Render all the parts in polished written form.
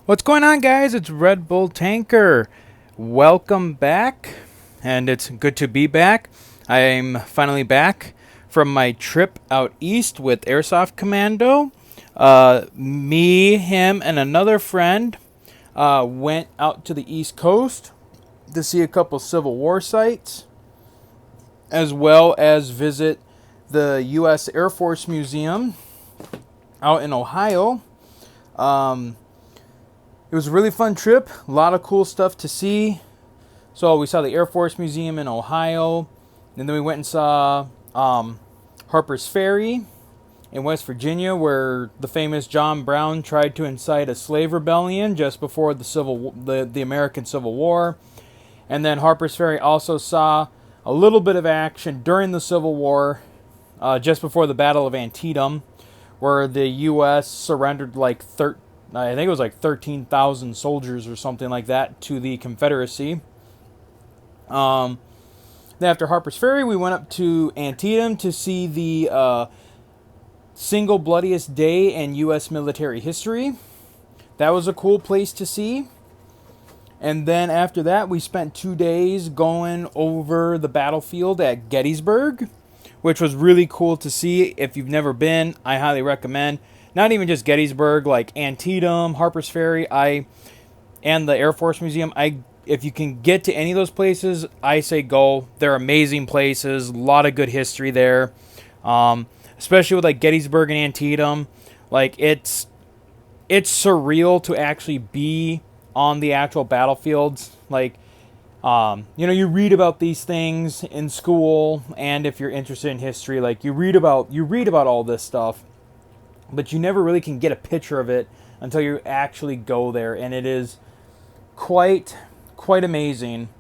What's going on, guys? It's Red Bull Tanker. Welcome back, and it's good to be back. I'm finally back from my trip out east with Airsoft Commando. Me, him, and another friend went out to the East Coast to see a couple Civil War sites, as well as visit the U.S. Air Force Museum out in Ohio. It was a really fun trip. A lot of cool stuff to see. So we saw the Air Force Museum in Ohio. And then we went and saw Harper's Ferry in West Virginia, where the famous John Brown tried to incite a slave rebellion just before the American Civil War. And then Harper's Ferry also saw a little bit of action during the Civil War, just before the Battle of Antietam, where the U.S. surrendered I think it was like 13,000 soldiers or something like that to the Confederacy. Then after Harper's Ferry, we went up to Antietam to see the single bloodiest day in U.S. military history. That was a cool place to see. And then after that, we spent 2 days going over the battlefield at Gettysburg, which was really cool to see. If you've never been, I highly recommend. Not even just Gettysburg, like Antietam, Harper's Ferry, and the Air Force Museum. If you can get to any of those places, I say go. They're amazing places. A lot of good history there, especially with like Gettysburg and Antietam. Like it's surreal to actually be on the actual battlefields. Like you read about these things in school, and if you're interested in history, like you read about all this stuff. But you never really can get a picture of it until you actually go there, and it is quite amazing.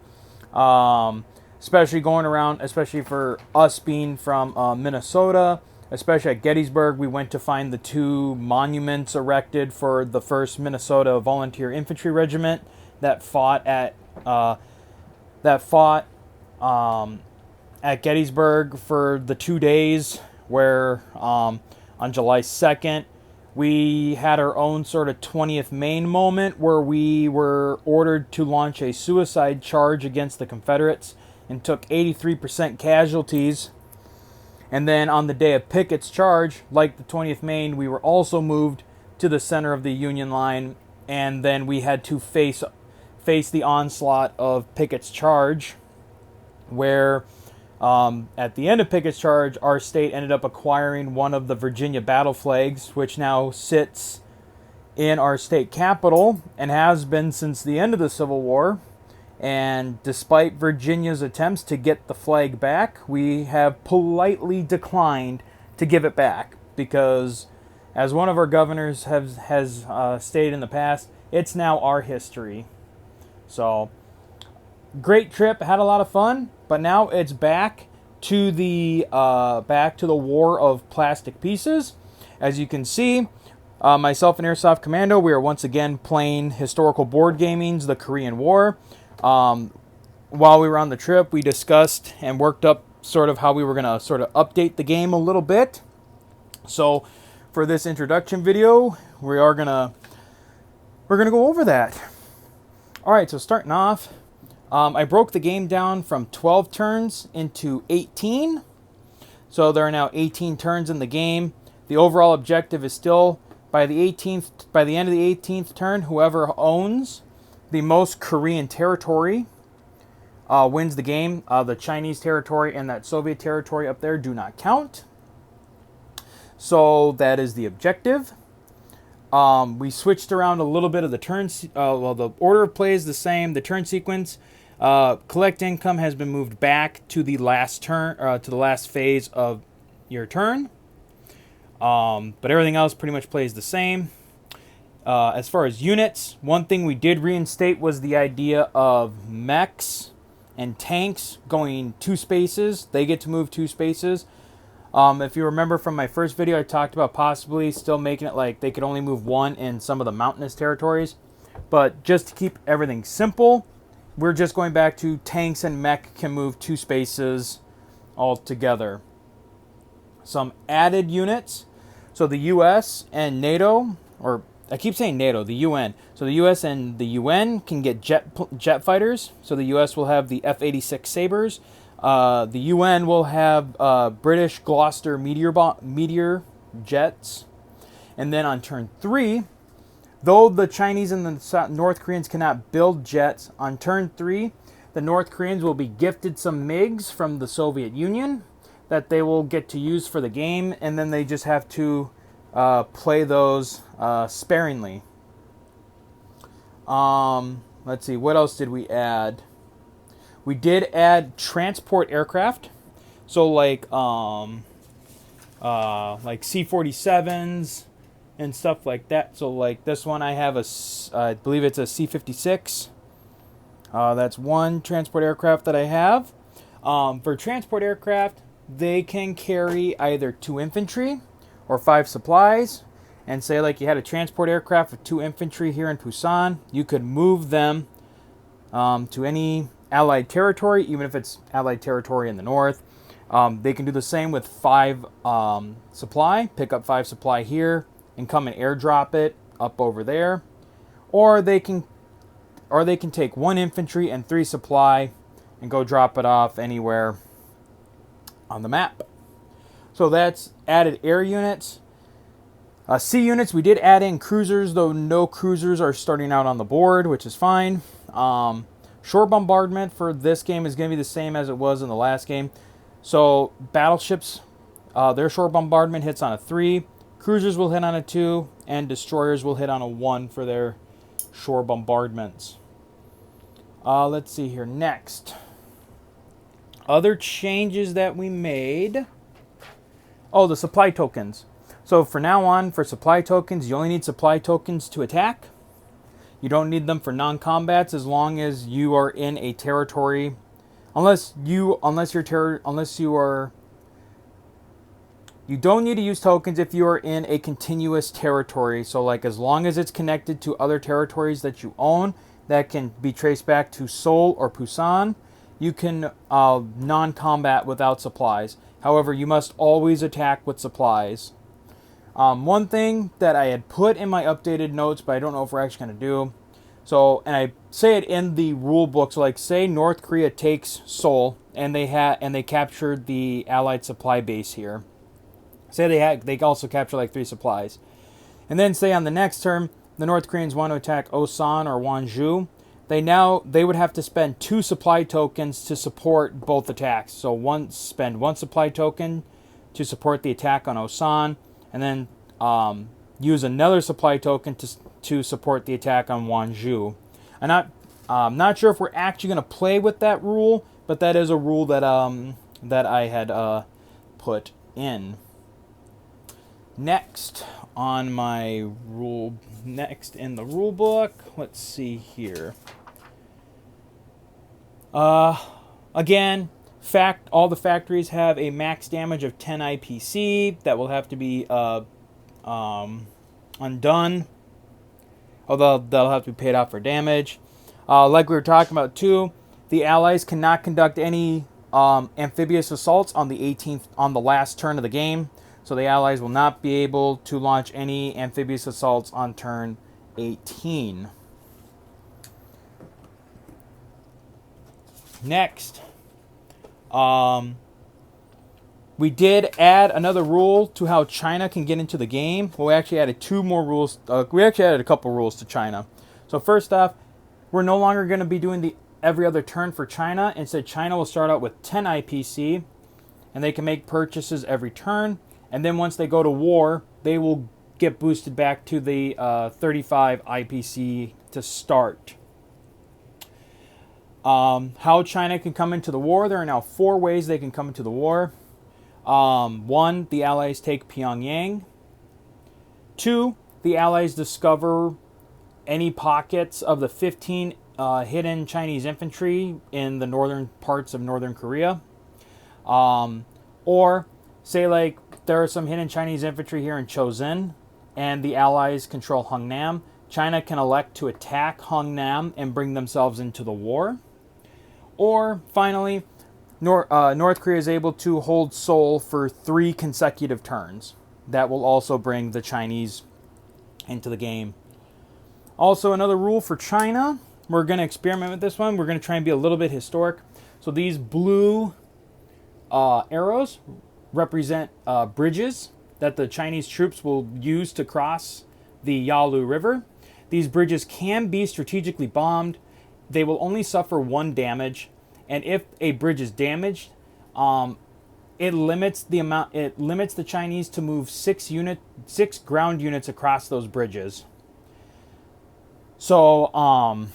Especially going around, especially for us being from Minnesota, especially at Gettysburg, we went to find the 2 monuments erected for the 1st Minnesota Volunteer Infantry Regiment that fought at Gettysburg for the 2 days, where on July 2nd, we had our own sort of 20th Maine moment where we were ordered to launch a suicide charge against the Confederates and took 83% casualties. And then on the day of Pickett's charge, like the 20th Maine, we were also moved to the center of the Union line, and then we had to face the onslaught of Pickett's charge, where at the end of Pickett's charge, our state ended up acquiring one of the Virginia battle flags, which now sits in our state capitol and has been since the end of the Civil War. And despite Virginia's attempts to get the flag back, we have politely declined to give it back because, as one of our governors has stated in the past, it's now our history. So, great trip, had a lot of fun. But now it's back to the war of plastic pieces. As you can see, myself and Airsoft Commando, we are once again playing historical board gamings, the Korean War. While we were on the trip, we discussed and worked up sort of how we were going to sort of update the game a little bit. So for this introduction video, we're gonna go over that. All right, so starting off. I broke the game down from 12 turns into 18. So there are now 18 turns in the game. The overall objective is still by the end of the 18th turn, whoever owns the most Korean territory wins the game. The Chinese territory and that Soviet territory up there do not count. So that is the objective. We switched around a little bit of the turns. The order of play is the same. The turn sequence. Collect income has been moved back to the last turn, to the last phase of your turn. But everything else pretty much plays the same. As far as units, one thing we did reinstate was the idea of mechs and tanks going 2 spaces. They get to move 2 spaces. If you remember from my first video, I talked about possibly still making it like they could only move 1 in some of the mountainous territories. But just to keep everything simple, we're just going back to tanks and mech can move 2 spaces altogether. Some added units. So the US and NATO, or I keep saying NATO, the UN. So the US and the UN can get jet fighters. So the US will have the F-86 Sabres. The UN will have British Gloucester Meteor jets. And then on turn 3, though the Chinese and the North Koreans cannot build jets, on turn 3, the North Koreans will be gifted some MiGs from the Soviet Union that they will get to use for the game, and then they just have to play those sparingly. Let's see, what else did we add? We did add transport aircraft, so like C-47s and stuff like that. So like this one, I have I believe it's a C-56. That's one transport aircraft that I have. For transport aircraft, they can carry either 2 infantry or 5 supplies. And say like you had a transport aircraft with 2 infantry here in Busan, you could move them to any Allied territory, even if it's Allied territory in the north. They can do the same with 5 supply, pick up 5 supply here and come and airdrop it up over there. Or they can take 1 infantry and 3 supply and go drop it off anywhere on the map. So that's added air units. Sea units, we did add in cruisers, though no cruisers are starting out on the board, which is fine. Shore bombardment for this game is going to be the same as it was in the last game. So battleships, their shore bombardment hits on a 3. Cruisers will hit on a 2, and destroyers will hit on a 1 for their shore bombardments. Let's see here. Next. Other changes that we made. Oh, the supply tokens. So for now on, for supply tokens, you only need supply tokens to attack. You don't need them for non-combats as long as you are in a territory. You don't need to use tokens if you are in a continuous territory. So like as long as it's connected to other territories that you own that can be traced back to Seoul or Busan, you can non-combat without supplies. However, you must always attack with supplies. One thing that I had put in my updated notes, but I don't know if we're actually going to do. So, and I say it in the rule book. So, like, say North Korea takes Seoul and they captured the Allied supply base here. Say they also capture like 3 supplies, and then say on the next turn the North Koreans want to attack Osan or Wonju. They would have to spend 2 supply tokens to support both attacks. So spend 1 supply token to support the attack on Osan, and then use another supply token to support the attack on Wonju. I'm not sure if we're actually going to play with that rule, but that is a rule that I had put in. Next in the rule book, let's see here. Again, all the factories have a max damage of 10 IPC that will have to be undone. Although they'll have to be paid out for damage. Like we were talking about too, the Allies cannot conduct any amphibious assaults on the last turn of the game. So the Allies will not be able to launch any amphibious assaults on turn 18. Next, we did add another rule to how China can get into the game. Well, we actually added 2 more rules. We actually added a couple rules to China. So first off, we're no longer going to be doing the every other turn for China. Instead, China will start out with 10 IPC, and they can make purchases every turn. And then once they go to war, they will get boosted back to the 35 IPC to start. How China can come into the war. There are now 4 ways they can come into the war. 1, the Allies take Pyongyang. 2, the Allies discover any pockets of the 15 hidden Chinese infantry in the northern parts of northern Korea. Or say like there are some hidden Chinese infantry here in Chosin, and the Allies control Hungnam. China can elect to attack Hungnam and bring themselves into the war. Or finally, North Korea is able to hold Seoul for 3 consecutive turns. That will also bring the Chinese into the game. Also, another rule for China. We're going to experiment with this one. We're going to try and be a little bit historic. So these blue arrows represent bridges that the Chinese troops will use to cross the Yalu River. These bridges can be strategically bombed. They will only suffer 1 damage, and if a bridge is damaged, it limits the Chinese to move 6 ground units across those bridges. So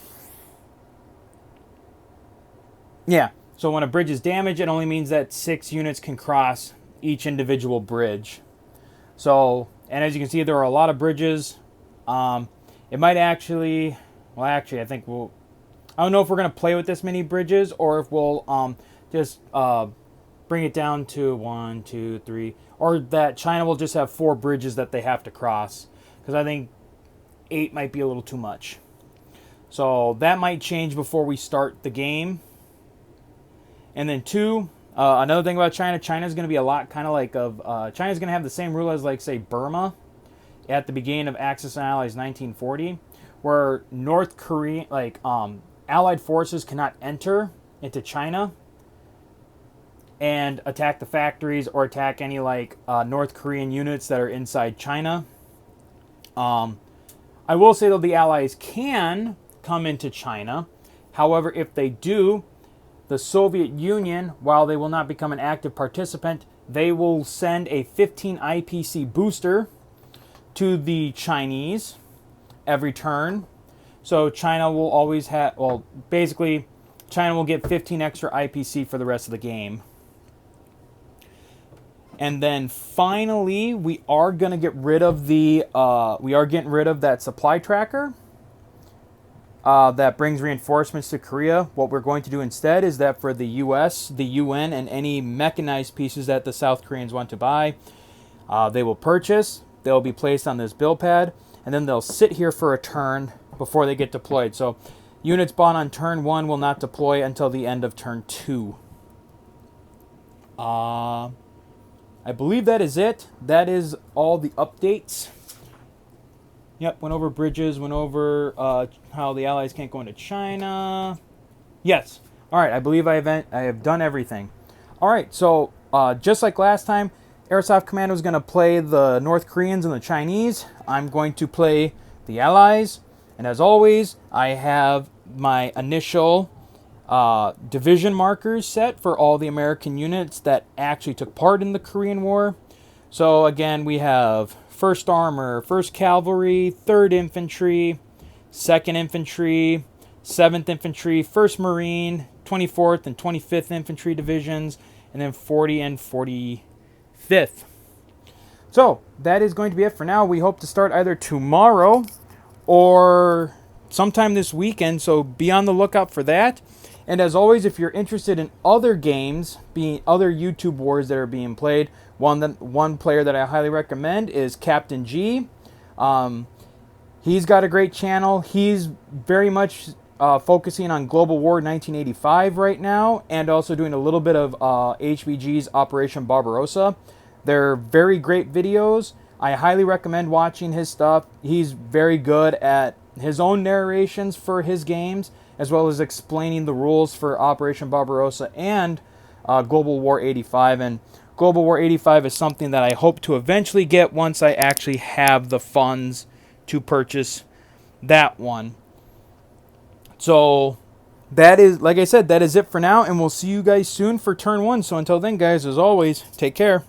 yeah. So when a bridge is damaged, it only means that 6 units can cross each individual bridge. So, and as you can see, there are a lot of bridges. It might actually, well, actually, I think we'll, I don't know if we're going to play with this many bridges or if we'll just bring it down to 1, 2, 3, or that China will just have 4 bridges that they have to cross. Because I think 8 might be a little too much. So that might change before we start the game. And then 2, another thing about China, China's going to be a lot kind of like China's going to have the same rule as, like, say, Burma at the beginning of Axis and Allies 1940, where North Korea, like, Allied forces cannot enter into China and attack the factories or attack any, like, North Korean units that are inside China. I will say, though, the Allies can come into China. However, if they do, the Soviet Union, while they will not become an active participant, they will send a 15 IPC booster to the Chinese every turn. So China will always have, well, basically, China will get 15 extra IPC for the rest of the game. And then finally, we are going to get rid of that supply tracker that brings reinforcements to Korea. What we're going to do instead is that for the US, the UN, and any mechanized pieces that the South Koreans want to buy, they will purchase. They'll be placed on this bill pad, and then they'll sit here for a turn before they get deployed. So units bought on turn 1 will not deploy until the end of turn 2. I believe that is it. That is all the updates. Yep, went over bridges, went over how the Allies can't go into China. Yes. All right, I believe I have done everything. All right, so just like last time, Airsoft Commando is going to play the North Koreans and the Chinese. I'm going to play the Allies. And as always, I have my initial division markers set for all the American units that actually took part in the Korean War. So again, we have 1st Armor, 1st Cavalry, 3rd Infantry, 2nd Infantry, 7th Infantry, 1st Marine, 24th and 25th Infantry Divisions, and then 40 and 45th. So that is going to be it for now. We hope to start either tomorrow or sometime this weekend, so be on the lookout for that. And as always, if you're interested in other games, other YouTube wars that are being played, one player that I highly recommend is Captain G. He's got a great channel. He's very much focusing on Global War 1985 right now, and also doing a little bit of HBGs Operation Barbarossa. They're very great videos. I highly recommend watching his stuff. He's very good at his own narrations for his games, as well as explaining the rules for Operation Barbarossa and Global War 85. And Global War 85 is something that I hope to eventually get once I actually have the funds to purchase that one. So that is, like I said, that is it for now, and we'll see you guys soon for turn 1. So until then, guys, as always, take care.